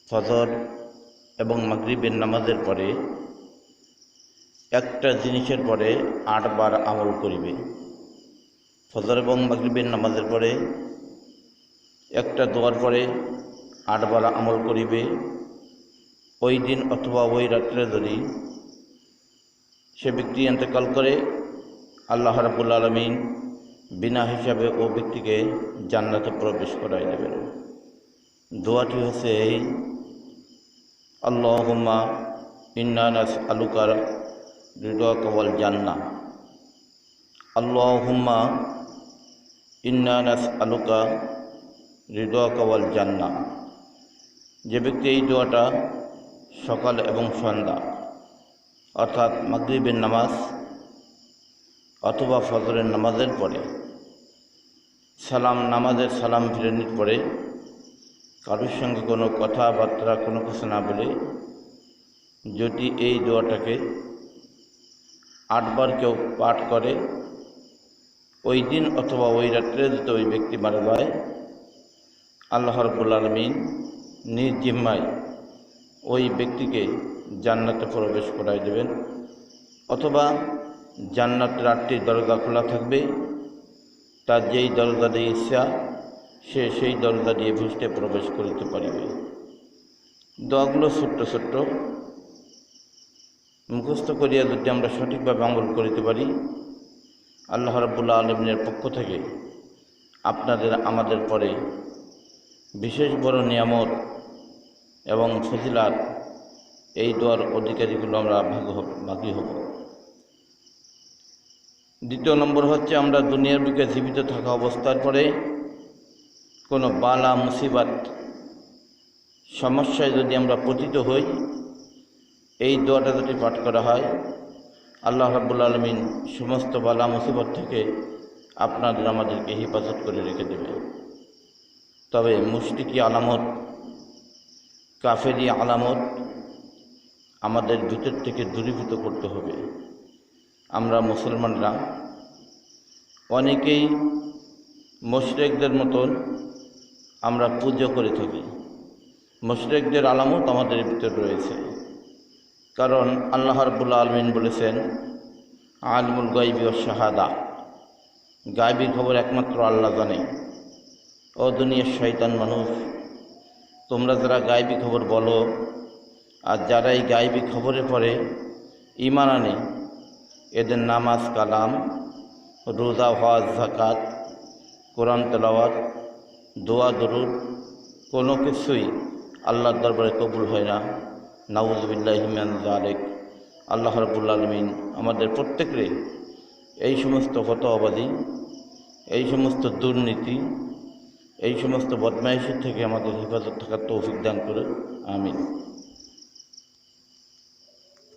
ফজর এবং মাগরিবের নামাজের পরে একটা জিনিসের পরে 8 বার আমল করিবে। ফজর এবং মাগরিবের নামাজের পরে একটা দোয়ার পরে 8 বার আমল করিবে। ওই দিন অথবা ওই রাত্রে যদি সে ব্যক্তি ইন্তেকাল করে, আল্লাহ রাব্বুল আলামিন বিনা হিসাবে ও ব্যক্তিকে জান্নাতে প্রবেশ করাই দেবেন। দোয়াটি হচ্ছে এই: আল্লাহুম্মা ইন্না নাসআলুকা রিদাকা ওয়াল জান্নাহ। আল্লাহুম্মা ইন্না নাসআলুকা রিদাকা ওয়াল জান্নাহ। যে ব্যক্তি এই দোয়াটা সকাল এবং সন্ধ্যা অর্থাৎ মাগরিবের নামাজ অথবা ফজরের নামাজের পরে নামাজের সালাম ফিরানোর পরে কারোর সঙ্গে কোনো কথাবার্তা কোনো কিছু না বলে যদি এই দোয়াটাকে 8 বার কেউ পাঠ করে, ওই দিন অথবা ওই রাত্রে যদি ওই ব্যক্তি মারা যায়, আল্লাহ রাব্বুল আলামিন নিজ জিম্মায় ওই ব্যক্তিকে জান্নাতে প্রবেশ করাই দেবেন। অথবা জান্নাতের 8টি দরজা খোলা থাকবে, তার যেই দরজা দিয়ে ইচ্ছা সে সেই দরজা দিয়ে ভিতরে প্রবেশ করিতে পারিবে। দোয়াগুলো ছোট্ট ছোট্ট মুখস্থ করিয়া যদি আমরা সঠিকভাবে আমল করিতে পারি, আল্লাহ রাব্বুল আলামিনের পক্ষ থেকে আপনাদের আমাদের পরে বিশেষ বড় নিয়ামত এবং ফজিলাত, এই দোয়ার অধিকারীগুলো আমরা ভাগী হব। দ্বিতীয় নম্বর হচ্ছে, আমরা দুনিয়ার বুকে জীবিত থাকা অবস্থার পরে কোনো বালা মুসিবত সমস্যায় যদি আমরা পতিত হই, এই দোয়াটা যদি পাঠ করা হয়, আল্লাহ রাব্বুল আলামিন সমস্ত বালা মুসিবত থেকে আপনাদের আমাদেরকে হেফাজত করে রেখে দেবে। তবে মুশরিকি আলামত, কাফেরি আলামত আমাদের ভিতর থেকে দূরীভূত করতে হবে। আমরা মুসলমানরা অনেকেই মুশরিকদের মতন আমরা পুজো করে থাকি। মুশরিকদের আলামত আমাদের ভিতর রয়েছে, কারণ আল্লাহ রাব্বুল আলামিন বলেছেন, আলিমুল গায়বি ওয়াশ শাহাদা, গায়বী খবর একমাত্র আল্লাহ জানে। ও দুনিয়ার শয়তান মানুষ, তোমরা যারা গায়বী খবর বলো আর যারা এই গায়বী খবরের পরে ঈমান আনে, এদের নামাজ কালাম, রোজা, হজ, যাকাত, কোরআন তেলাওয়াত, দোয়া দরুদ কোনো কিছুই আল্লাহর দরবারে কবুল হয় না। নাউযুবিল্লাহি মিন যালিক। আল্লাহ রাব্বুল আলামিন আমাদের প্রত্যেককে এই সমস্ত ফতোয়াবাদী, এই সমস্ত দুর্নীতি, এই সমস্ত বদমাইশি থেকে আমাদের হেফাজত থাকার তৌফিক দান করে। আমিন।